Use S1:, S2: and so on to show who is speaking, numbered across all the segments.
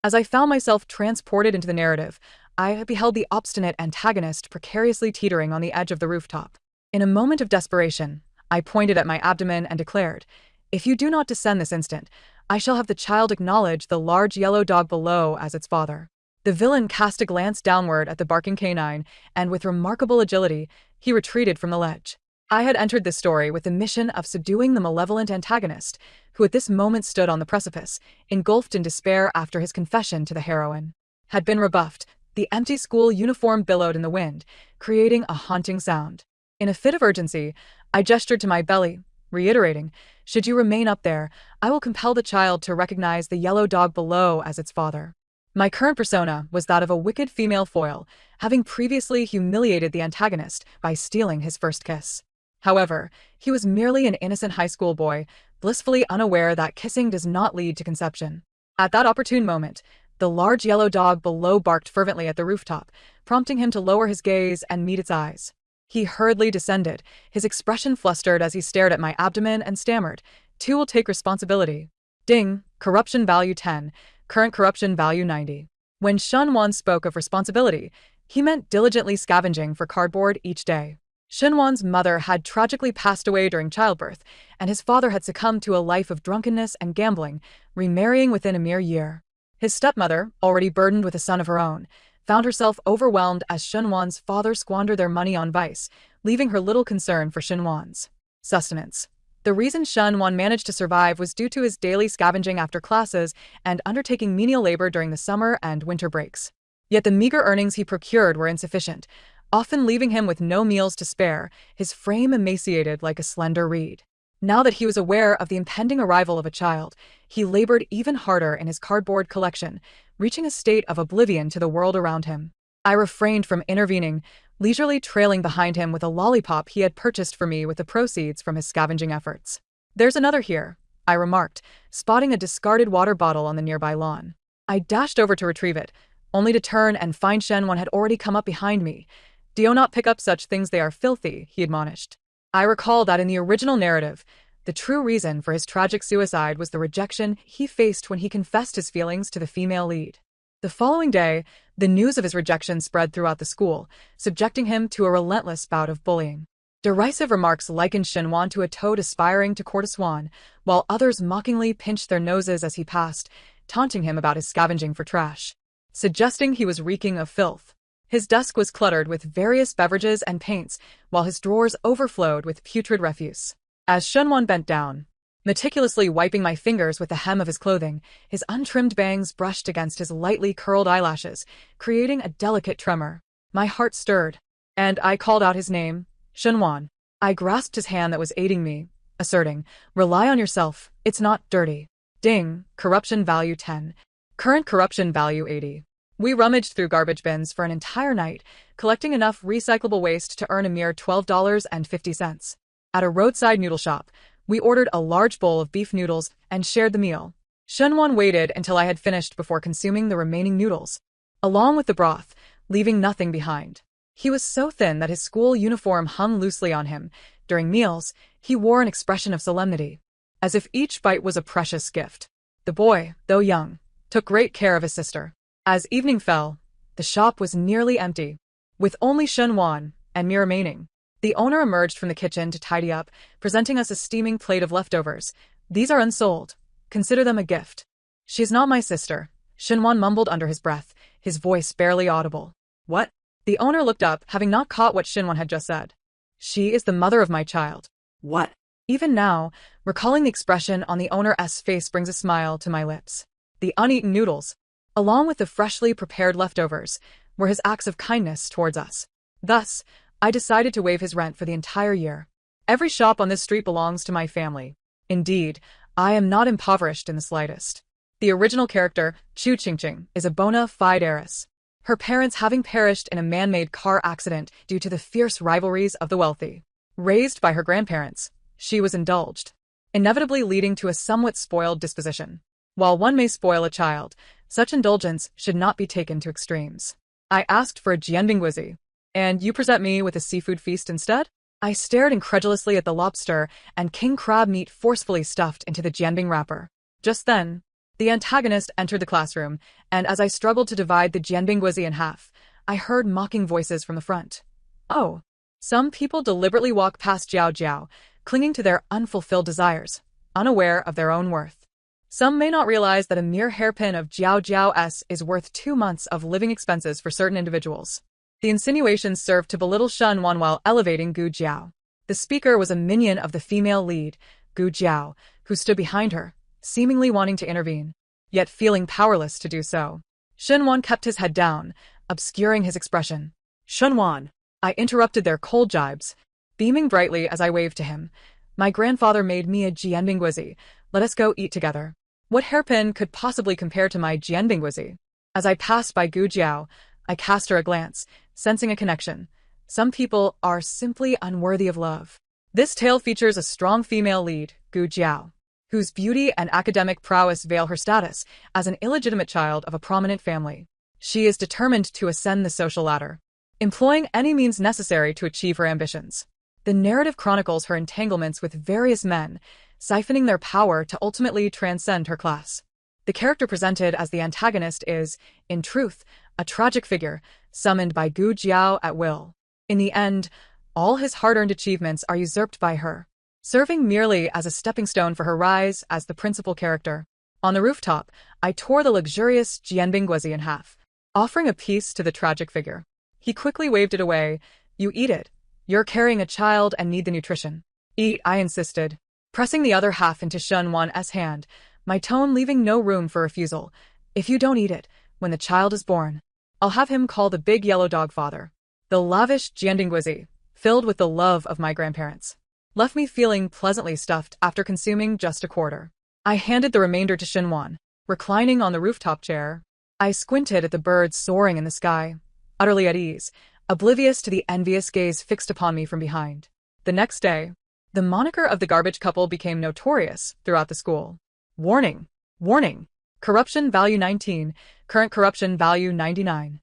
S1: As I found myself transported into the narrative, I beheld the obstinate antagonist precariously teetering on the edge of the rooftop. In a moment of desperation, I pointed at my abdomen and declared, "If you do not descend this instant, I shall have the child acknowledge the large yellow dog below as its father." The villain cast a glance downward at the barking canine, and with remarkable agility, he retreated from the ledge. I had entered this story with the mission of subduing the malevolent antagonist, who at this moment stood on the precipice, engulfed in despair after his confession to the heroine had been rebuffed. The empty school uniform billowed in the wind, creating a haunting sound. In a fit of urgency, I gestured to my belly, reiterating, "Should you remain up there, I will compel the child to recognize the yellow dog below as its father." My current persona was that of a wicked female foil, having previously humiliated the antagonist by stealing his first kiss. However, he was merely an innocent high school boy, blissfully unaware that kissing does not lead to conception. At that opportune moment, the large yellow dog below barked fervently at the rooftop, prompting him to lower his gaze and meet its eyes. He hurriedly descended, his expression flustered as he stared at my abdomen and stammered, "Two will take responsibility. Ding, corruption value 10, current corruption value 90. When Shunwan spoke of responsibility, he meant diligently scavenging for cardboard each day. Shunwan's mother had tragically passed away during childbirth, and his father had succumbed to a life of drunkenness and gambling, remarrying within a mere year. His stepmother, already burdened with a son of her own, found herself overwhelmed as Shunwan's father squandered their money on vice, leaving her little concern for Shunwan's sustenance. The reason Shunwan managed to survive was due to his daily scavenging after classes and undertaking menial labor during the summer and winter breaks. Yet the meager earnings he procured were insufficient, often leaving him with no meals to spare, his frame emaciated like a slender reed. Now that he was aware of the impending arrival of a child, he labored even harder in his cardboard collection, reaching a state of oblivion to the world around him. I refrained from intervening, leisurely trailing behind him with a lollipop he had purchased for me with the proceeds from his scavenging efforts. "There's another here," I remarked, spotting a discarded water bottle on the nearby lawn. I dashed over to retrieve it, only to turn and find Shenwan had already come up behind me. "Do not pick up such things, they are filthy," he admonished. I recall that in the original narrative, the true reason for his tragic suicide was the rejection he faced when he confessed his feelings to the female lead. The following day, the news of his rejection spread throughout the school, subjecting him to a relentless bout of bullying. Derisive remarks likened Shenwan to a toad aspiring to court a swan, while others mockingly pinched their noses as he passed, taunting him about his scavenging for trash, suggesting he was reeking of filth. His desk was cluttered with various beverages and paints, while his drawers overflowed with putrid refuse. As Shunwan bent down, meticulously wiping my fingers with the hem of his clothing, his untrimmed bangs brushed against his lightly curled eyelashes, creating a delicate tremor. My heart stirred, and I called out his name, "Shunwan." I grasped his hand that was aiding me, asserting, "Rely on yourself, it's not dirty." Ding, corruption value 10, current corruption value 80. We rummaged through garbage bins for an entire night, collecting enough recyclable waste to earn a mere $12.50. At a roadside noodle shop, we ordered a large bowl of beef noodles and shared the meal. Shunwan waited until I had finished before consuming the remaining noodles, along with the broth, leaving nothing behind. He was so thin that his school uniform hung loosely on him. During meals, he wore an expression of solemnity, as if each bite was a precious gift. The boy, though young, took great care of his sister. As evening fell, the shop was nearly empty, with only Shunwan and me remaining. The owner emerged from the kitchen to tidy up, presenting us a steaming plate of leftovers. "These are unsold. Consider them a gift." "She's not my sister," Shunwan mumbled under his breath, his voice barely audible. "What?" The owner looked up, having not caught what Shunwan had just said. "She is the mother of my child." "What?" Even now, recalling the expression on the owner's face brings a smile to my lips. The uneaten noodles, along with the freshly prepared leftovers, were his acts of kindness towards us. Thus, I decided to waive his rent for the entire year. Every shop on this street belongs to my family. Indeed, I am not impoverished in the slightest. The original character, Chu Qingqing, is a bona fide heiress, her parents having perished in a man-made car accident due to the fierce rivalries of the wealthy. Raised by her grandparents, she was indulged, inevitably leading to a somewhat spoiled disposition. While one may spoil a child, such indulgence should not be taken to extremes. I asked for a jianbingguizi, and you present me with a seafood feast instead? I stared incredulously at the lobster and king crab meat forcefully stuffed into the jianbing wrapper. Just then, The antagonist entered the classroom, and as I struggled to divide the Jianbingguizi in half, I heard mocking voices from the front. Oh, some people deliberately walk past Jiao Jiao, clinging to their unfulfilled desires, unaware of their own worth. Some may not realize that a mere hairpin of Jiao Jiao's is worth 2 months of living expenses for certain individuals. The insinuations served to belittle Shen Wan while elevating Gu Jiao. The speaker was a minion of the female lead, Gu Jiao, who stood behind her, seemingly wanting to intervene, yet feeling powerless to do so. Shen Wan kept his head down, obscuring his expression. Shen Wan, I interrupted their cold jibes, beaming brightly as I waved to him. My grandfather made me a Jianbingguizi. Let us go eat together. What hairpin could possibly compare to my Jianbingguizi? As I passed by Gu Jiao, I cast her a glance, sensing a connection. Some people are simply unworthy of love. This tale features a strong female lead, Gu Jiao, whose beauty and academic prowess veil her status as an illegitimate child of a prominent family. She is determined to ascend the social ladder, employing any means necessary to achieve her ambitions. The narrative chronicles her entanglements with various men, siphoning their power to ultimately transcend her class. The character presented as the antagonist is, in truth, a tragic figure, summoned by Gu Jiao at will. In the end, all his hard-earned achievements are usurped by her, serving merely as a stepping stone for her rise as the principal character. On the rooftop, I tore the luxurious Jianbingguizi in half, offering a piece to the tragic figure. He quickly waved it away. You eat it. You're carrying a child and need the nutrition. Eat, I insisted, pressing the other half into Shen Wan's hand, my tone leaving no room for refusal. If you don't eat it, when the child is born, I'll have him call the big yellow dog father. The lavish Jianbingguizi, filled with the love of my grandparents, left me feeling pleasantly stuffed after consuming just a quarter. I handed the remainder to Shen Wan, reclining on the rooftop chair. I squinted at the birds soaring in the sky, utterly at ease, oblivious to the envious gaze fixed upon me from behind. The next day, the moniker of the garbage couple became notorious throughout the school. Warning! Warning! Corruption value 19, current corruption value 99.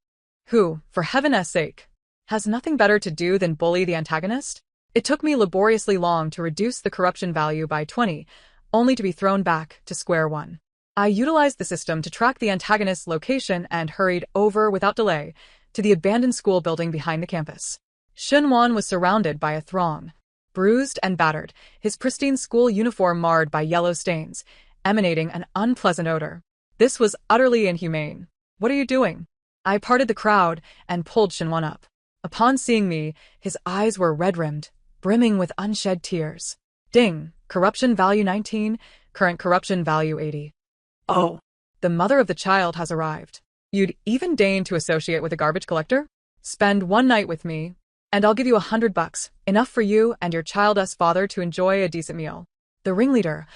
S1: Who, for heaven's sake, has nothing better to do than bully the antagonist? It took me laboriously long to reduce the corruption value by 20, only to be thrown back to square one. I utilized the system to track the antagonist's location and hurried over without delay to the abandoned school building behind the campus. Shen Wan was surrounded by a throng, bruised and battered, his pristine school uniform marred by yellow stains, emanating an unpleasant odor. This was utterly inhumane. What are you doing? I parted the crowd and pulled Shen Wan up. Upon seeing me, his eyes were red-rimmed, brimming with unshed tears. Ding! Corruption value 19, current corruption value 80. Oh! The mother of the child has arrived. You'd even deign to associate with a garbage collector? Spend one night with me, and I'll give you $100, enough for you and your child's father to enjoy a decent meal. The ringleader,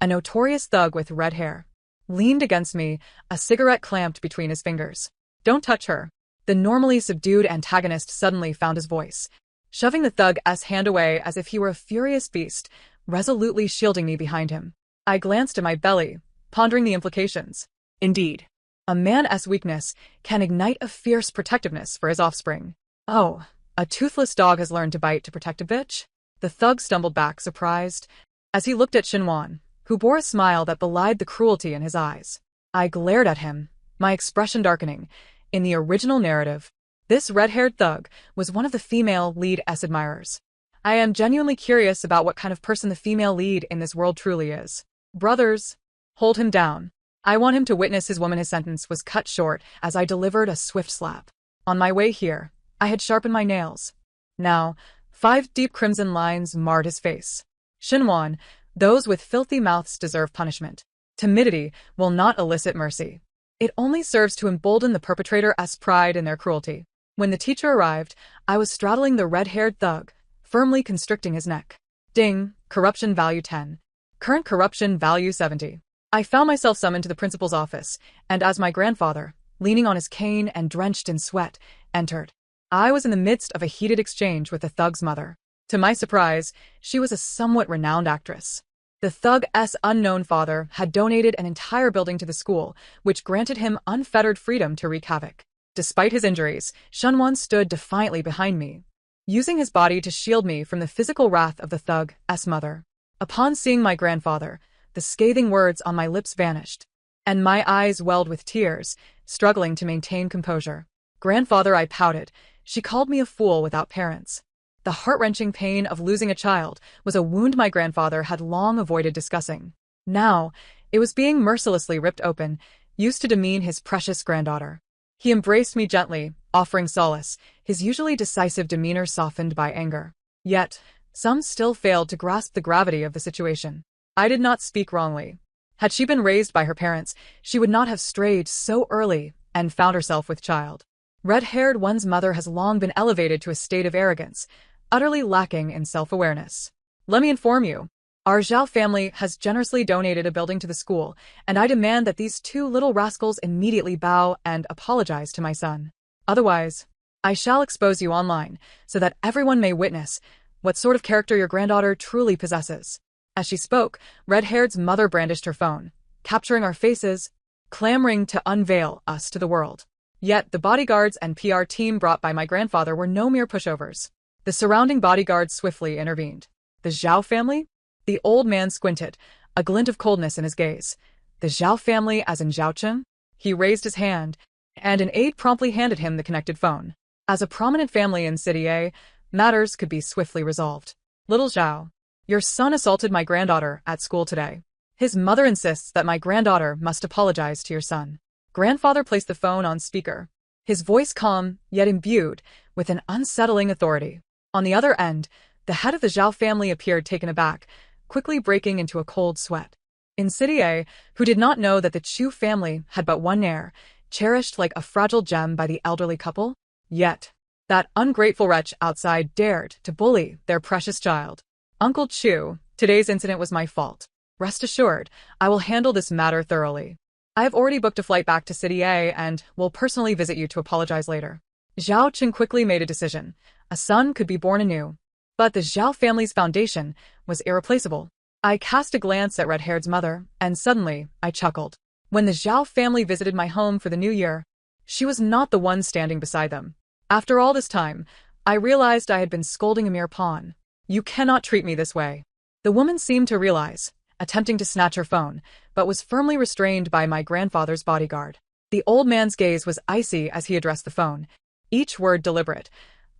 S1: a notorious thug with red hair, leaned against me, a cigarette clamped between his fingers. Don't touch her. The normally subdued antagonist suddenly found his voice, shoving the thug's hand away as if he were a furious beast, resolutely shielding me behind him. I glanced at my belly, pondering the implications. Indeed, a man's weakness can ignite a fierce protectiveness for his offspring. Oh, a toothless dog has learned to bite to protect a bitch? The thug stumbled back, surprised, as he looked at Shen Wan, who bore a smile that belied the cruelty in his eyes. I glared at him, my expression darkening. In the original narrative, this red-haired thug was one of the female lead's admirers. I am genuinely curious about what kind of person the female lead in this world truly is. Brothers, hold him down. I want him to witness his woman. His sentence was cut short as I delivered a swift slap. On my way here, I had sharpened my nails. Now, 5 deep crimson lines marred his face. Shen Wan, those with filthy mouths deserve punishment. Timidity will not elicit mercy. It only serves to embolden the perpetrator's pride in their cruelty. When the teacher arrived, I was straddling the red-haired thug, firmly constricting his neck. Ding, corruption value 10. Current corruption value 70. I found myself summoned to the principal's office, and as my grandfather, leaning on his cane and drenched in sweat, entered, I was in the midst of a heated exchange with the thug's mother. To my surprise, she was a somewhat renowned actress. The thug's unknown father had donated an entire building to the school, which granted him unfettered freedom to wreak havoc. Despite his injuries, Shen Wan stood defiantly behind me, using his body to shield me from the physical wrath of the thug's mother. Upon seeing my grandfather, the scathing words on my lips vanished. and my eyes welled with tears, struggling to maintain composure. Grandfather, I pouted. She called me a fool without parents. The heart-wrenching pain of losing a child was a wound my grandfather had long avoided discussing. Now, it was being mercilessly ripped open, used to demean his precious granddaughter. He embraced me gently, offering solace, his usually decisive demeanor softened by anger. Yet, some still failed to grasp the gravity of the situation. I did not speak wrongly. Had she been raised by her parents, she would not have strayed so early and found herself with child. Red-haired one's mother has long been elevated to a state of arrogance, utterly lacking in self-awareness. Let me inform you, our Zhao family has generously donated a building to the school, and I demand that these two little rascals immediately bow and apologize to my son. Otherwise, I shall expose you online, so that everyone may witness what sort of character your granddaughter truly possesses. As she spoke, Red-haired's mother brandished her phone, capturing our faces, clamoring to unveil us to the world. Yet the bodyguards and PR team brought by my grandfather were no mere pushovers. The surrounding bodyguards swiftly intervened. The Zhao family? The old man squinted, a glint of coldness in his gaze. The Zhao family as in Zhaocheng? He raised his hand, and an aide promptly handed him the connected phone. As a prominent family in City A, matters could be swiftly resolved. Little Zhao, your son assaulted my granddaughter at school today. His mother insists that my granddaughter must apologize to your son. Grandfather placed the phone on speaker, his voice calm, yet imbued with an unsettling authority. On the other end, the head of the Zhao family appeared taken aback, quickly breaking into a cold sweat. In City A, who did not know that the Chu family had but one heir, cherished like a fragile gem by the elderly couple? Yet, that ungrateful wretch outside dared to bully their precious child. Uncle Chu, today's incident was my fault. Rest assured, I will handle this matter thoroughly. I have already booked a flight back to City A and will personally visit you to apologize later. Zhao Qing quickly made a decision. A son could be born anew. But the Zhao family's foundation was irreplaceable. I cast a glance at Red-haired's mother, and suddenly, I chuckled. When the Zhao family visited my home for the new year, she was not the one standing beside them. After all this time, I realized I had been scolding a mere pawn. You cannot treat me this way. The woman seemed to realize, attempting to snatch her phone, but was firmly restrained by my grandfather's bodyguard. The old man's gaze was icy as he addressed the phone, each word deliberate.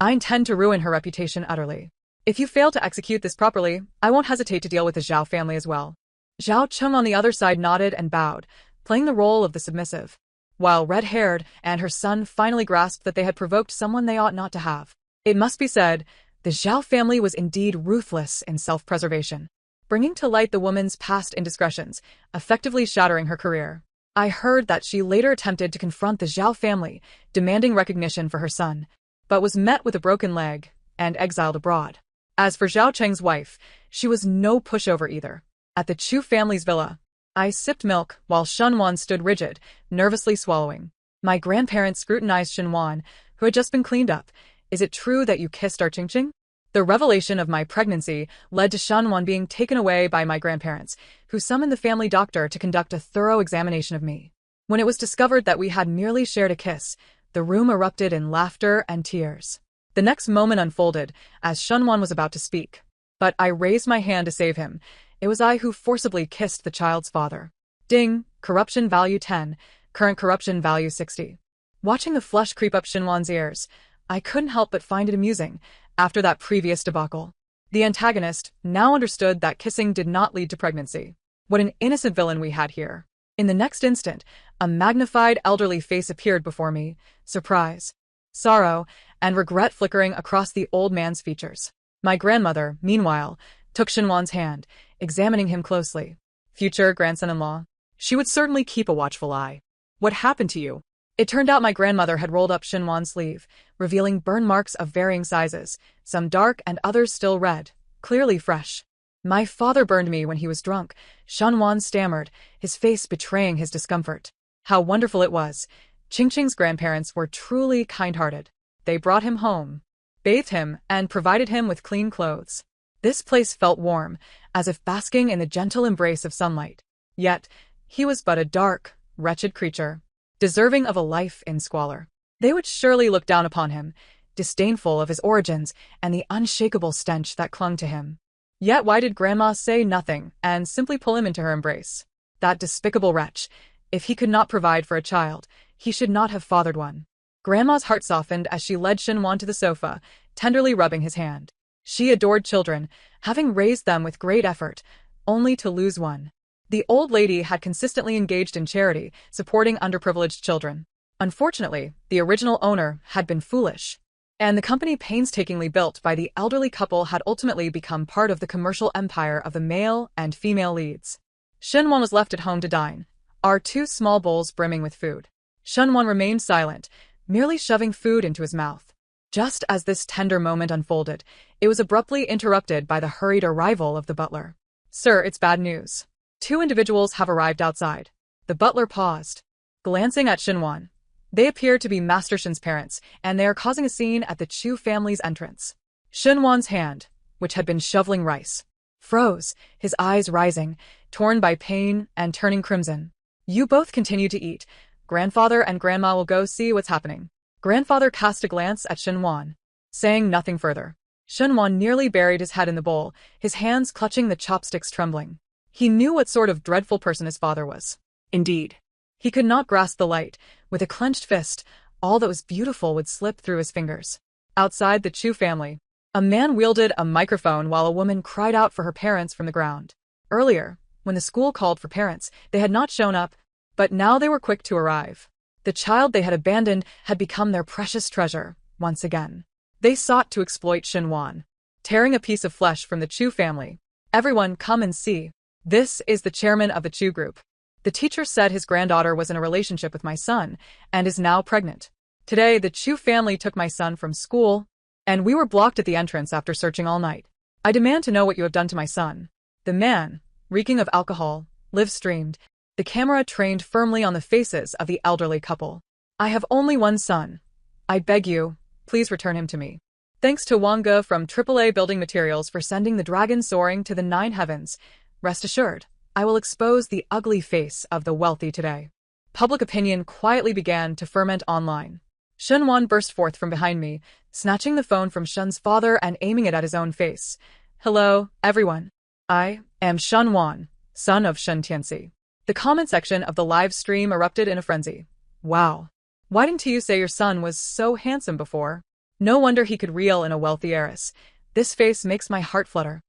S1: I intend to ruin her reputation utterly. If you fail to execute this properly, I won't hesitate to deal with the Zhao family as well. Zhao Cheng on the other side nodded and bowed, playing the role of the submissive, while Red-haired and her son finally grasped that they had provoked someone they ought not to have. It must be said, the Zhao family was indeed ruthless in self-preservation, bringing to light the woman's past indiscretions, effectively shattering her career. I heard that she later attempted to confront the Zhao family, demanding recognition for her son, but was met with a broken leg and exiled abroad. As for Zhao Cheng's wife, she was no pushover either. At the Chu family's villa, I sipped milk while Shunwan stood rigid, nervously swallowing. My grandparents scrutinized Shunwan, who had just been cleaned up. Is it true that you kissed our Qingqing? The revelation of my pregnancy led to Shunwan being taken away by my grandparents, who summoned the family doctor to conduct a thorough examination of me. When it was discovered that we had merely shared a kiss, the room erupted in laughter and tears. The next moment unfolded as Shunwan was about to speak, but I raised my hand to save him. It was I who forcibly kissed the child's father. Ding, corruption value 10, current corruption value 60. Watching the flush creep up Shunwan's ears, I couldn't help but find it amusing after that previous debacle. The antagonist now understood that kissing did not lead to pregnancy. What an innocent villain we had here. In the next instant, a magnified elderly face appeared before me, surprise, sorrow, and regret flickering across the old man's features. My grandmother, meanwhile, took Shunwan's hand, examining him closely. Future grandson-in-law. She would certainly keep a watchful eye. What happened to you? It turned out my grandmother had rolled up Shunwan's sleeve, revealing burn marks of varying sizes, some dark and others still red, clearly fresh. My father burned me when he was drunk, Shunwan stammered, his face betraying his discomfort. How wonderful it was. Qingqing's grandparents were truly kind-hearted. They brought him home, bathed him, and provided him with clean clothes. This place felt warm, as if basking in the gentle embrace of sunlight. Yet, he was but a dark, wretched creature, deserving of a life in squalor. They would surely look down upon him, disdainful of his origins and the unshakable stench that clung to him. Yet why did Grandma say nothing and simply pull him into her embrace? That despicable wretch, If he could not provide for a child, he should not have fathered one. Grandma's heart softened as she led Shinwan to the sofa, tenderly rubbing his hand. She adored children, having raised them with great effort, only to lose one. The old lady had consistently engaged in charity, supporting underprivileged children. Unfortunately, the original owner had been foolish, and the company painstakingly built by the elderly couple had ultimately become part of the commercial empire of the male and female leads. Shinwan was left at home to dine, our two small bowls brimming with food. Shinwan remained silent, merely shoving food into his mouth. Just as this tender moment unfolded, it was abruptly interrupted by the hurried arrival of the butler. "Sir, it's bad news. Two individuals have arrived outside." The butler paused, glancing at Shinwan. They appear to be Master Shin's parents, and they are causing a scene at the Chu family's entrance. Shinwan's hand, which had been shoveling rice, froze, his eyes rising, torn by pain and turning crimson. "You both continue to eat. Grandfather and Grandma will go see what's happening." Grandfather cast a glance at Shinwan, saying nothing further. Shinwan nearly buried his head in the bowl, his hands clutching the chopsticks trembling. He knew what sort of dreadful person his father was. Indeed, he could not grasp the light. With a clenched fist, all that was beautiful would slip through his fingers. Outside the Chu family, a man wielded a microphone while a woman cried out for her parents from the ground. Earlier, when the school called for parents, they had not shown up, but now they were quick to arrive. The child they had abandoned had become their precious treasure, once again. They sought to exploit Shinwan, tearing a piece of flesh from the Chu family. "Everyone, come and see. This is the chairman of the Chu group. The teacher said his granddaughter was in a relationship with my son and is now pregnant. Today, the Chu family took my son from school, and we were blocked at the entrance after searching all night. I demand to know what you have done to my son." The man, reeking of alcohol, live-streamed, the camera trained firmly on the faces of the elderly couple. "I have only one son. I beg you, please return him to me. Thanks to Wanga from AAA Building Materials for sending the dragon soaring to the 9 heavens. Rest assured, I will expose the ugly face of the wealthy today." Public opinion quietly began to ferment online. Shinwan burst forth from behind me, snatching the phone from Shun's father and aiming it at his own face. "Hello, everyone. I am Shinwan, son of Shun Tianxi." The comment section of the live stream erupted in a frenzy. "Wow. Why didn't you say your son was so handsome before? No wonder he could reel in a wealthy heiress. This face makes my heart flutter.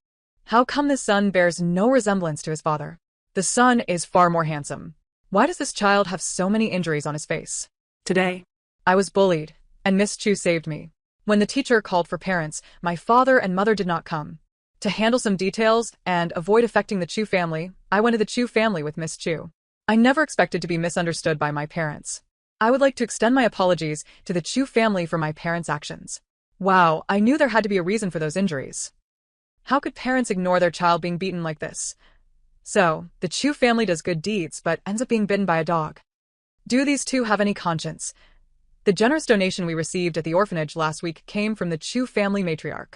S1: How come this son bears no resemblance to his father? The son is far more handsome. Why does this child have so many injuries on his face?" Today, I was bullied, and Miss Chu saved me. When the teacher called for parents, my father and mother did not come. To handle some details and avoid affecting the Chu family, I went to the Chu family with Miss Chu. I never expected to be misunderstood by my parents. I would like to extend my apologies to the Chu family for my parents' actions. Wow, I knew there had to be a reason for those injuries. How could parents ignore their child being beaten like this? So, the Chu family does good deeds but ends up being bitten by a dog. Do these two have any conscience? The generous donation we received at the orphanage last week came from the Chu family matriarch.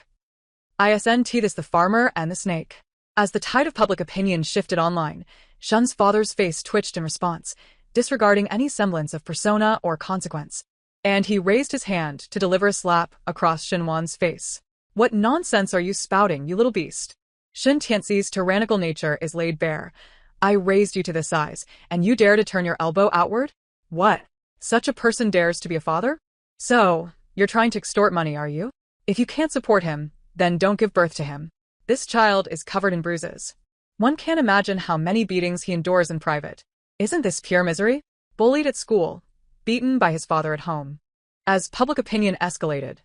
S1: ISNT this the farmer and the snake. As the tide of public opinion shifted online, Shun's father's face twitched in response, disregarding any semblance of persona or consequence. And he raised his hand to deliver a slap across Shinwan's face. "What nonsense are you spouting, you little beast? Shin Tianxi's tyrannical nature is laid bare. I raised you to this size, and you dare to turn your elbow outward? What? Such a person dares to be a father? So, you're trying to extort money, are you? If you can't support him, then don't give birth to him. This child is covered in bruises. One can't imagine how many beatings he endures in private. Isn't this pure misery? Bullied at school, beaten by his father at home." As public opinion escalated,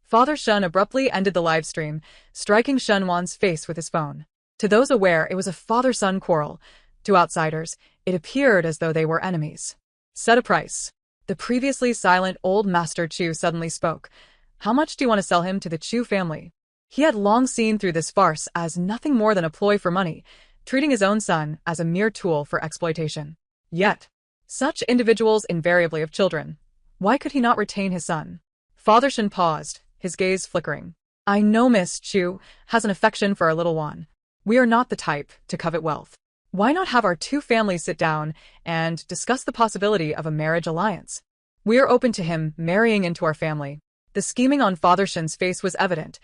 S1: Father Shun abruptly ended the live stream, striking Shinwan's face with his phone. To those aware, it was a father-son quarrel. To outsiders, it appeared as though they were enemies. "Set a price." The previously silent old Master Chu suddenly spoke. "How much do you want to sell him to the Chu family?" He had long seen through this farce as nothing more than a ploy for money, treating his own son as a mere tool for exploitation. Yet, such individuals invariably have children. Why could he not retain his son? Father Shin paused, his gaze flickering. "I know Miss Chu has an affection for our little one. We are not the type to covet wealth. Why not have our two families sit down and discuss the possibility of a marriage alliance? We are open to him marrying into our family." The scheming on Father Shin's face was evident.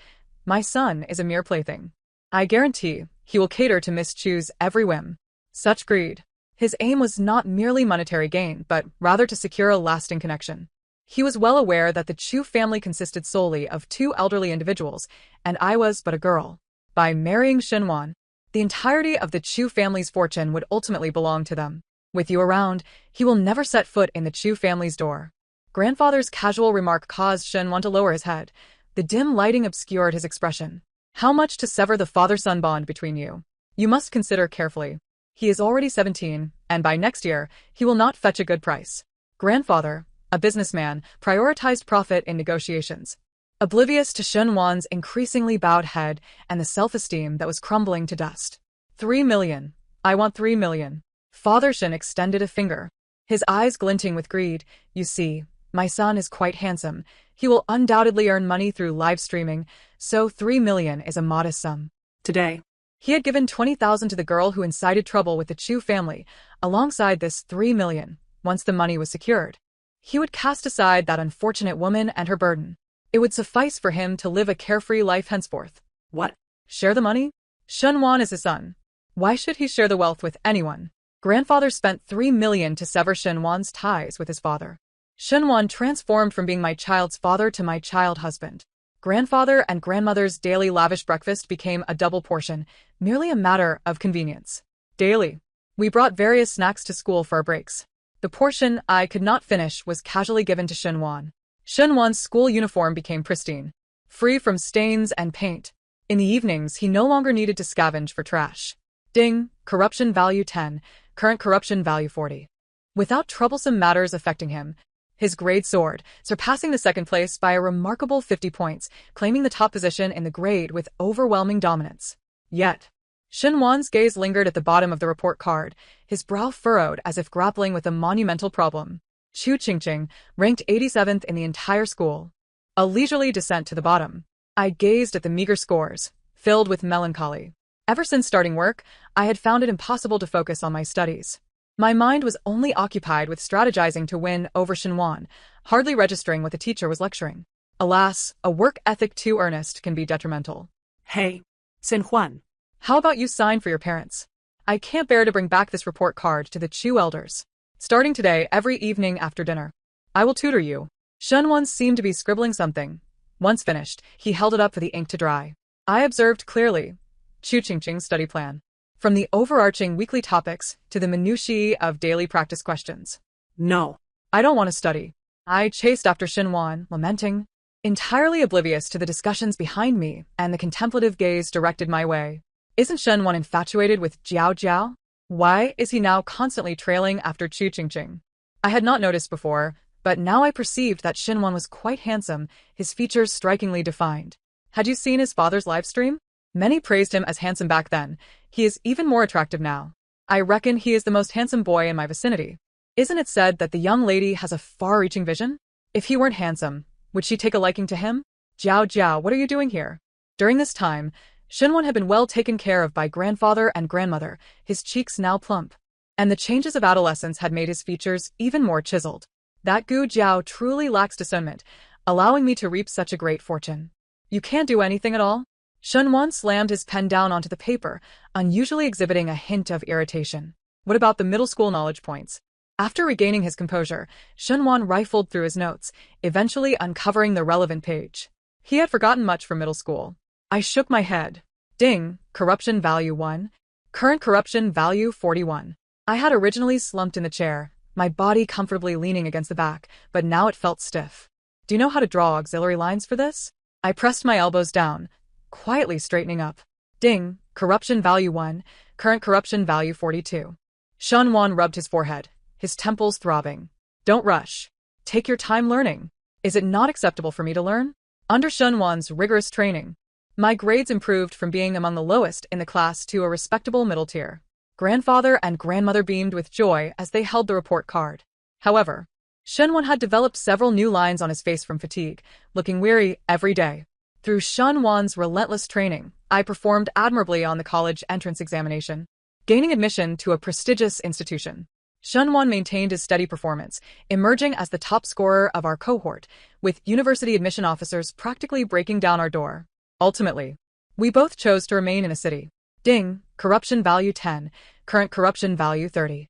S1: "My son is a mere plaything. I guarantee he will cater to Miss Chu's every whim." Such greed. His aim was not merely monetary gain, but rather to secure a lasting connection. He was well aware that the Chu family consisted solely of two elderly individuals, and I was but a girl. By marrying Xinhuan, the entirety of the Chu family's fortune would ultimately belong to them. With you around, he will never set foot in the Chu family's door. Grandfather's casual remark caused Xinhuan to lower his head. The dim lighting obscured his expression. How much to sever the father-son bond between you? You must consider carefully. He is already 17, and by next year, he will not fetch a good price. Grandfather, a businessman, prioritized profit in negotiations. Oblivious to Xinhuan's increasingly bowed head and the self-esteem that was crumbling to dust. 3 million. I want 3 million. Father Xin extended a finger, his eyes glinting with greed. You see, my son is quite handsome. He will undoubtedly earn money through live streaming, so 3 million is a modest sum. Today, he had given 20,000 to the girl who incited trouble with the Chu family. Alongside this 3 million, once the money was secured, he would cast aside that unfortunate woman and her burden. It would suffice for him to live a carefree life henceforth. What? Share the money? Xinhuan is his son. Why should he share the wealth with anyone? Grandfather spent 3 million to sever Xinhuan's ties with his father. Xinhuan transformed from being my child's father to my child husband. Grandfather and grandmother's daily lavish breakfast became a double portion, merely a matter of convenience. Daily, we brought various snacks to school for our breaks. The portion I could not finish was casually given to Xinhuan. Xinhuan's school uniform became pristine, free from stains and paint. In the evenings, he no longer needed to scavenge for trash. Ding, corruption value 10, current corruption value 40. Without troublesome matters affecting him, his grade soared, surpassing the second place by a remarkable 50 points, claiming the top position in the grade with overwhelming dominance. Yet, Xinhuan's gaze lingered at the bottom of the report card, his brow furrowed as if grappling with a monumental problem. Chu Qingqing, ranked 87th in the entire school. A leisurely descent to the bottom. I gazed at the meager scores, filled with melancholy. Ever since starting work, I had found it impossible to focus on my studies. My mind was only occupied with strategizing to win over Xinhuan, hardly registering what the teacher was lecturing. Alas, a work ethic too earnest can be detrimental. Hey, Xinhuan. How about you sign for your parents? I can't bear to bring back this report card to the Chu elders. Starting today, every evening after dinner, I will tutor you. Xinhuan seemed to be scribbling something. Once finished, he held it up for the ink to dry. I observed clearly Chu Qingqing's study plan, from the overarching weekly topics to the minutiae of daily practice questions. No, I don't want to study. I chased after Xinhuan, lamenting, entirely oblivious to the discussions behind me and the contemplative gaze directed my way. Isn't Xinhuan infatuated with Jiao Jiao? Why is he now constantly trailing after Chu Qingqing? I had not noticed before, but now I perceived that Xinhuan was quite handsome, his features strikingly defined. Had you seen his father's live stream? Many praised him as handsome back then. He is even more attractive now. I reckon he is the most handsome boy in my vicinity. Isn't it said that the young lady has a far-reaching vision? If he weren't handsome, would she take a liking to him? Jiao Jiao, what are you doing here? During this time, Xinhuan had been well taken care of by grandfather and grandmother, his cheeks now plump. And the changes of adolescence had made his features even more chiseled. That Gu Jiao truly lacks discernment, allowing me to reap such a great fortune. You can't do anything at all? Xinhuan slammed his pen down onto the paper, unusually exhibiting a hint of irritation. What about the middle school knowledge points? After regaining his composure, Xinhuan rifled through his notes, eventually uncovering the relevant page. He had forgotten much from middle school. I shook my head. Ding, corruption value 1. Current corruption value 41. I had originally slumped in the chair, my body comfortably leaning against the back, but now it felt stiff. Do you know how to draw auxiliary lines for this? I pressed my elbows down, quietly straightening up. Ding, corruption value 1, current corruption value 42. Xinhuan rubbed his forehead, his temples throbbing. Don't rush. Take your time learning. Is it not acceptable for me to learn? Under Xinhuan's rigorous training, my grades improved from being among the lowest in the class to a respectable middle tier. Grandfather and grandmother beamed with joy as they held the report card. However, Xinhuan had developed several new lines on his face from fatigue, looking weary every day. Through Xinhuan's relentless training, I performed admirably on the college entrance examination, gaining admission to a prestigious institution. Xinhuan maintained his steady performance, emerging as the top scorer of our cohort, with university admission officers practically breaking down our door. Ultimately, we both chose to remain in a city. Ding, corruption value 10, current corruption value 30.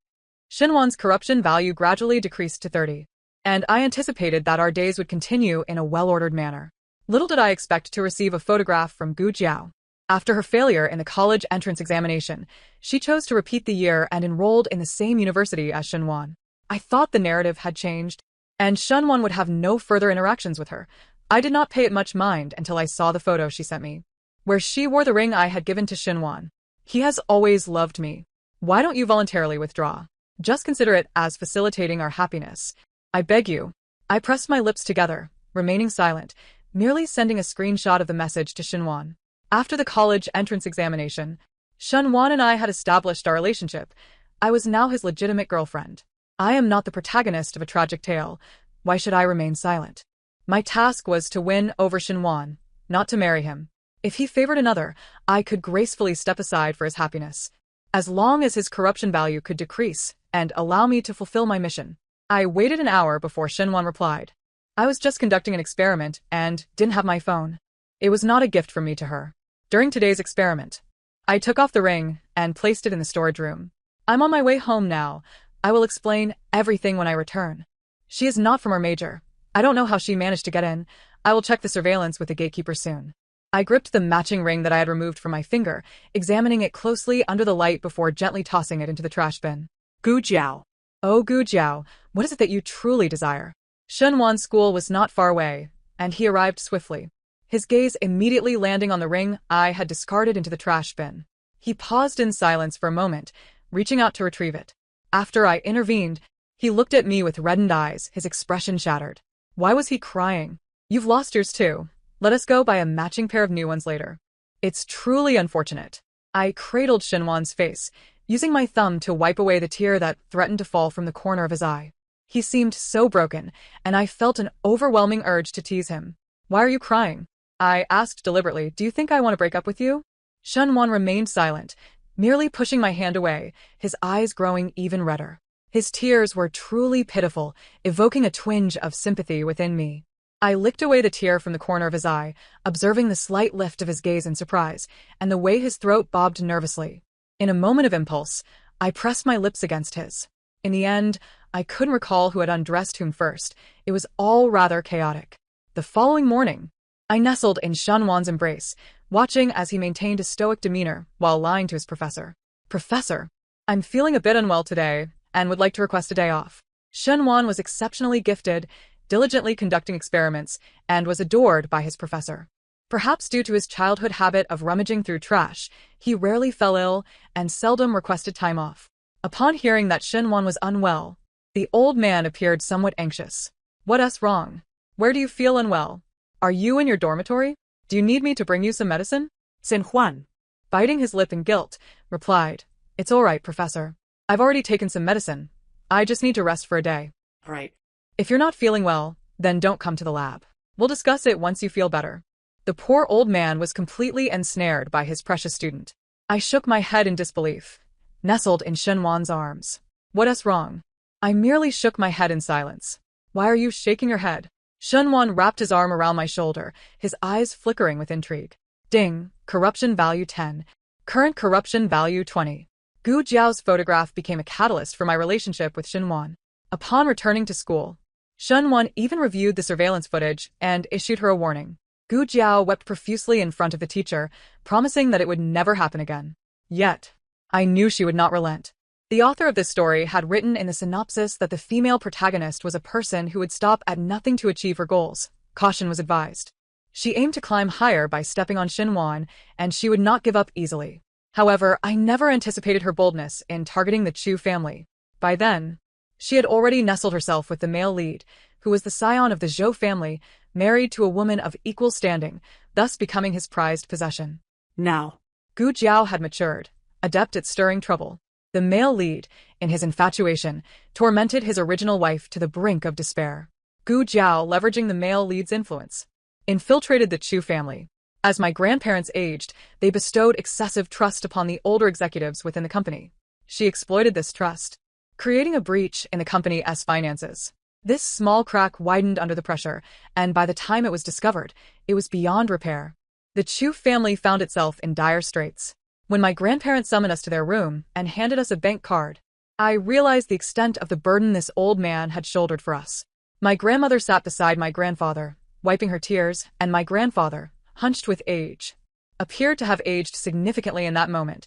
S1: Xinhuan's corruption value gradually decreased to 30, and I anticipated that our days would continue in a well-ordered manner. Little did I expect to receive a photograph from Gu Jiao. After her failure in the college entrance examination, she chose to repeat the year and enrolled in the same university as Xinhuan. I thought the narrative had changed, and Xinhuan would have no further interactions with her. I did not pay it much mind until I saw the photo she sent me, where she wore the ring I had given to Xinhuan. He has always loved me. Why don't you voluntarily withdraw? Just consider it as facilitating our happiness. I beg you. I pressed my lips together, remaining silent, merely sending a screenshot of the message to Xinhuan. After the college entrance examination, Xinhuan and I had established our relationship. I was now his legitimate girlfriend. I am not the protagonist of a tragic tale. Why should I remain silent? My task was to win over Xinhuan, not to marry him. If he favored another, I could gracefully step aside for his happiness, as long as his corruption value could decrease and allow me to fulfill my mission. I waited an hour before Xinhuan replied. I was just conducting an experiment and didn't have my phone. It was not a gift from me to her. During today's experiment, I took off the ring and placed it in the storage room. I'm on my way home now. I will explain everything when I return. She is not from our major. I don't know how she managed to get in. I will check the surveillance with the gatekeeper soon. I gripped the matching ring that I had removed from my finger, examining it closely under the light before gently tossing it into the trash bin.
S2: Gu Jiao.
S1: Oh, Gu Jiao, what is it that you truly desire? Xinhuan's school was not far away, and he arrived swiftly, his gaze immediately landing on the ring I had discarded into the trash bin. He paused in silence for a moment, reaching out to retrieve it. After I intervened, he looked at me with reddened eyes, his expression shattered. Why was he crying? You've lost yours too. Let us go buy a matching pair of new ones later. It's truly unfortunate. I cradled Xinhuan's face, using my thumb to wipe away the tear that threatened to fall from the corner of his eye. He seemed so broken, and I felt an overwhelming urge to tease him. Why are you crying? I asked deliberately. Do you think I want to break up with you? Xinhuan remained silent, merely pushing my hand away, his eyes growing even redder. His tears were truly pitiful, evoking a twinge of sympathy within me. I licked away the tear from the corner of his eye, observing the slight lift of his gaze in surprise, and the way his throat bobbed nervously. In a moment of impulse, I pressed my lips against his. In the end, I couldn't recall who had undressed whom first. It was all rather chaotic. The following morning, I nestled in Xinhuan's embrace, watching as he maintained a stoic demeanor while lying to his professor. Professor, I'm feeling a bit unwell today and would like to request a day off. Xinhuan was exceptionally gifted, diligently conducting experiments, and was adored by his professor. Perhaps due to his childhood habit of rummaging through trash, he rarely fell ill and seldom requested time off. Upon hearing that Xinhuan was unwell, the old man appeared somewhat anxious. What's wrong? Where do you feel unwell? Are you in your dormitory? Do you need me to bring you some medicine?
S2: Xinhuan,
S1: biting his lip in guilt, replied, It's all right, Professor. I've already taken some medicine. I just need to rest for a day.
S2: All right.
S1: If you're not feeling well, then don't come to the lab. We'll discuss it once you feel better. The poor old man was completely ensnared by his precious student. I shook my head in disbelief, nestled in Xinhuan's arms. What's wrong? I merely shook my head in silence. Why are you shaking your head? Xinhuan wrapped his arm around my shoulder, his eyes flickering with intrigue. Ding, corruption value 10. Current corruption value 20. Gu Jiao's photograph became a catalyst for my relationship with Xinhuan. Upon returning to school, Xinhuan even reviewed the surveillance footage and issued her a warning. Gu Jiao wept profusely in front of the teacher, promising that it would never happen again. Yet, I knew she would not relent. The author of this story had written in the synopsis that the female protagonist was a person who would stop at nothing to achieve her goals. Caution was advised. She aimed to climb higher by stepping on Xinhuan, and she would not give up easily. However, I never anticipated her boldness in targeting the Chu family. By then, she had already nestled herself with the male lead, who was the scion of the Zhou family, married to a woman of equal standing, thus becoming his prized possession.
S2: Now,
S1: Gu Jiao had matured, adept at stirring trouble. The male lead, in his infatuation, tormented his original wife to the brink of despair. Gu Jiao, leveraging the male lead's influence, infiltrated the Chu family. As my grandparents aged, they bestowed excessive trust upon the older executives within the company. She exploited this trust, creating a breach in the company's finances. This small crack widened under the pressure, and by the time it was discovered, it was beyond repair. The Chu family found itself in dire straits. When my grandparents summoned us to their room and handed us a bank card, I realized the extent of the burden this old man had shouldered for us. My grandmother sat beside my grandfather, wiping her tears, and my grandfather, hunched with age, appeared to have aged significantly in that moment.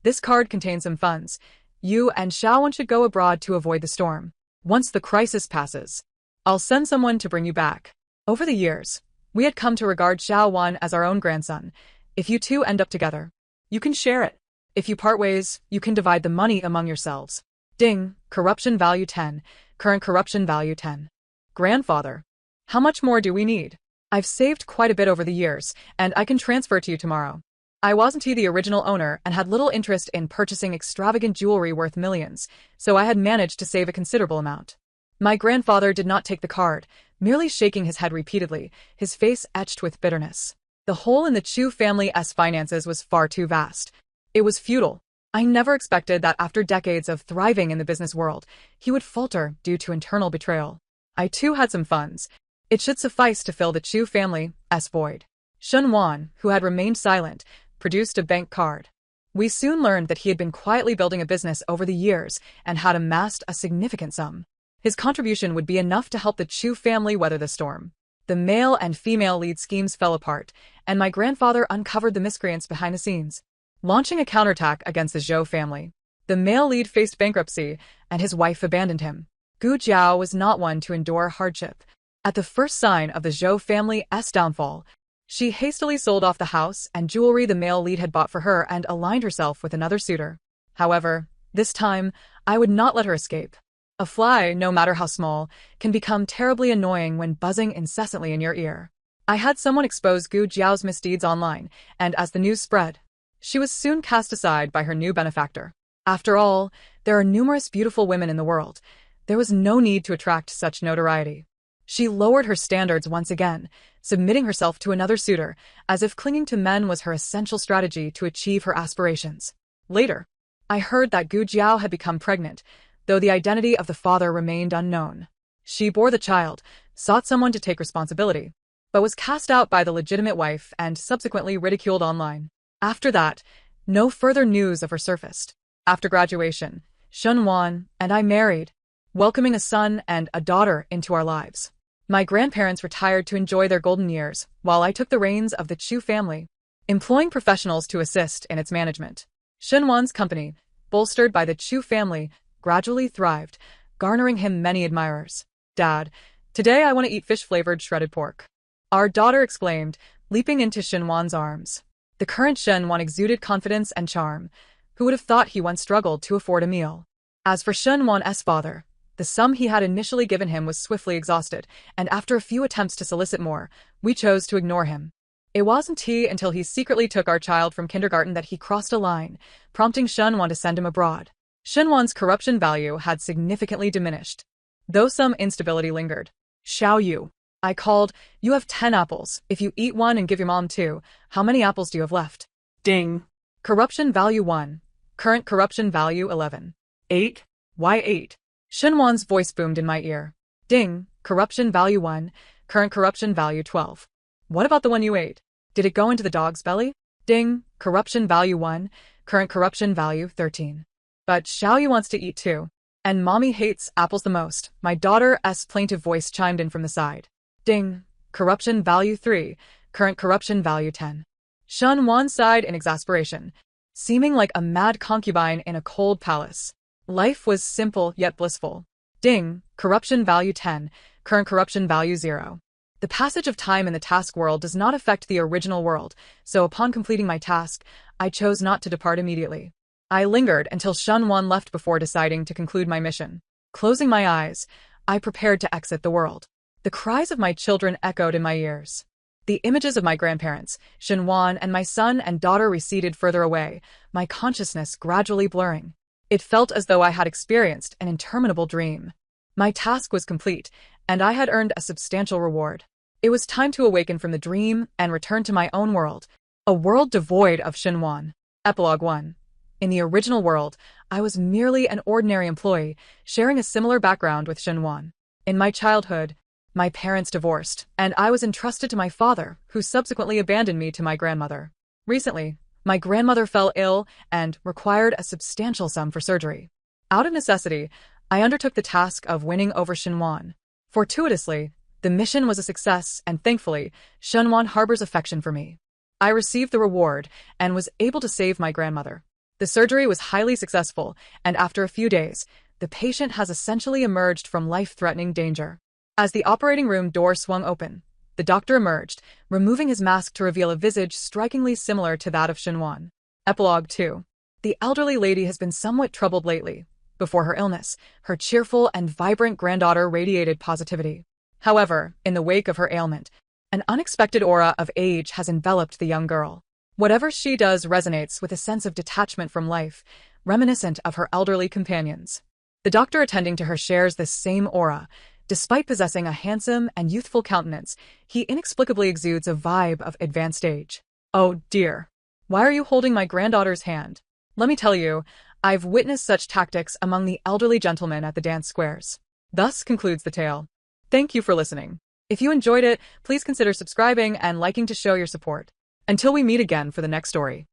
S1: This card contains some funds. You and Xiaowan should go abroad to avoid the storm. Once the crisis passes, I'll send someone to bring you back. Over the years, we had come to regard Xiaowan as our own grandson. If you two end up together, you can share it. If you part ways, you can divide the money among yourselves. Ding, corruption value 10, current corruption value 10. Grandfather, how much more do we need? I've saved quite a bit over the years, and I can transfer to you tomorrow. I wasn't the original owner and had little interest in purchasing extravagant jewelry worth millions, so I had managed to save a considerable amount. My grandfather did not take the card, merely shaking his head repeatedly, his face etched with bitterness. The hole in the Chu family's finances was far too vast. It was futile. I never expected that after decades of thriving in the business world, he would falter due to internal betrayal. I too had some funds. It should suffice to fill the Chu family's void. Shun Wan, who had remained silent, produced a bank card. We soon learned that he had been quietly building a business over the years and had amassed a significant sum. His contribution would be enough to help the Chu family weather the storm. The male and female lead schemes fell apart, and my grandfather uncovered the miscreants behind the scenes, launching a counterattack against the Zhou family. The male lead faced bankruptcy, and his wife abandoned him. Gu Jiao was not one to endure hardship. At the first sign of the Zhou family's downfall, she hastily sold off the house and jewelry the male lead had bought for her and aligned herself with another suitor. However, this time, I would not let her escape. A fly, no matter how small, can become terribly annoying when buzzing incessantly in your ear. I had someone expose Gu Jiao's misdeeds online, and as the news spread, she was soon cast aside by her new benefactor. After all, there are numerous beautiful women in the world. There was no need to attract such notoriety. She lowered her standards once again, submitting herself to another suitor, as if clinging to men was her essential strategy to achieve her aspirations. Later, I heard that Gu Jiao had become pregnant, though the identity of the father remained unknown. She bore the child, sought someone to take responsibility, but was cast out by the legitimate wife and subsequently ridiculed online. After that, no further news of her surfaced. After graduation, Shun Wan and I married, welcoming a son and a daughter into our lives. My grandparents retired to enjoy their golden years, while I took the reins of the Chu family, employing professionals to assist in its management. Shun Wan's company, bolstered by the Chu family, gradually thrived, garnering him many admirers. Dad, today I want to eat fish-flavored shredded pork. Our daughter exclaimed, leaping into Shun Wan's arms. The current Shun Wan exuded confidence and charm. Who would have thought he once struggled to afford a meal? As for Shun Wan's father, the sum he had initially given him was swiftly exhausted, and after a few attempts to solicit more, we chose to ignore him. It wasn't until he secretly took our child from kindergarten that he crossed a line, prompting Shun Wan to send him abroad. Shun Wan's corruption value had significantly diminished, though some instability lingered. Xiao Yu, I called, you have 10 apples. If you eat one and give your mom 2, how many apples do you have left?
S2: Ding.
S1: Corruption value 1. Current corruption value 11.
S2: 8? Why 8?
S1: Shun Wan's voice boomed in my ear. Ding, corruption value 1, current corruption value 12. What about the one you ate? Did it go into the dog's belly? Ding, corruption value 1, current corruption value 13. But Xiaoyu wants to eat too. And mommy hates apples the most, my daughter's plaintive voice chimed in from the side. Ding, corruption value 3, current corruption value 10. Shun Wan sighed in exasperation, seeming like a mad concubine in a cold palace. Life was simple yet blissful. Ding, corruption value 10, current corruption value 0. The passage of time in the task world does not affect the original world, so upon completing my task, I chose not to depart immediately. I lingered until Shun Wan left before deciding to conclude my mission. Closing my eyes, I prepared to exit the world. The cries of my children echoed in my ears. The images of my grandparents, Shun Wan and my son and daughter receded further away, my consciousness gradually blurring. It felt as though I had experienced an interminable dream. My task was complete, and I had earned a substantial reward. It was time to awaken from the dream and return to my own world, a world devoid of Shun Wan. Epilogue 1. In the original world, I was merely an ordinary employee, sharing a similar background with Shun Wan. In my childhood, my parents divorced, and I was entrusted to my father, who subsequently abandoned me to my grandmother. Recently, my grandmother fell ill and required a substantial sum for surgery. Out of necessity, I undertook the task of winning over Shenwan. Fortuitously, the mission was a success, and thankfully, Shenwan harbors affection for me. I received the reward and was able to save my grandmother. The surgery was highly successful, and after a few days, the patient has essentially emerged from life-threatening danger. As the operating room door swung open, the doctor emerged, removing his mask to reveal a visage strikingly similar to that of Shenwan. Epilogue 2. The elderly lady has been somewhat troubled lately. Before her illness, her cheerful and vibrant granddaughter radiated positivity. However, in the wake of her ailment, an unexpected aura of age has enveloped the young girl. Whatever she does resonates with a sense of detachment from life, reminiscent of her elderly companions. The doctor attending to her shares this same aura. Despite possessing a handsome and youthful countenance, he inexplicably exudes a vibe of advanced age. Oh dear. Why are you holding my granddaughter's hand? Let me tell you, I've witnessed such tactics among the elderly gentlemen at the dance squares. Thus concludes the tale. Thank you for listening. If you enjoyed it, please consider subscribing and liking to show your support. Until we meet again for the next story.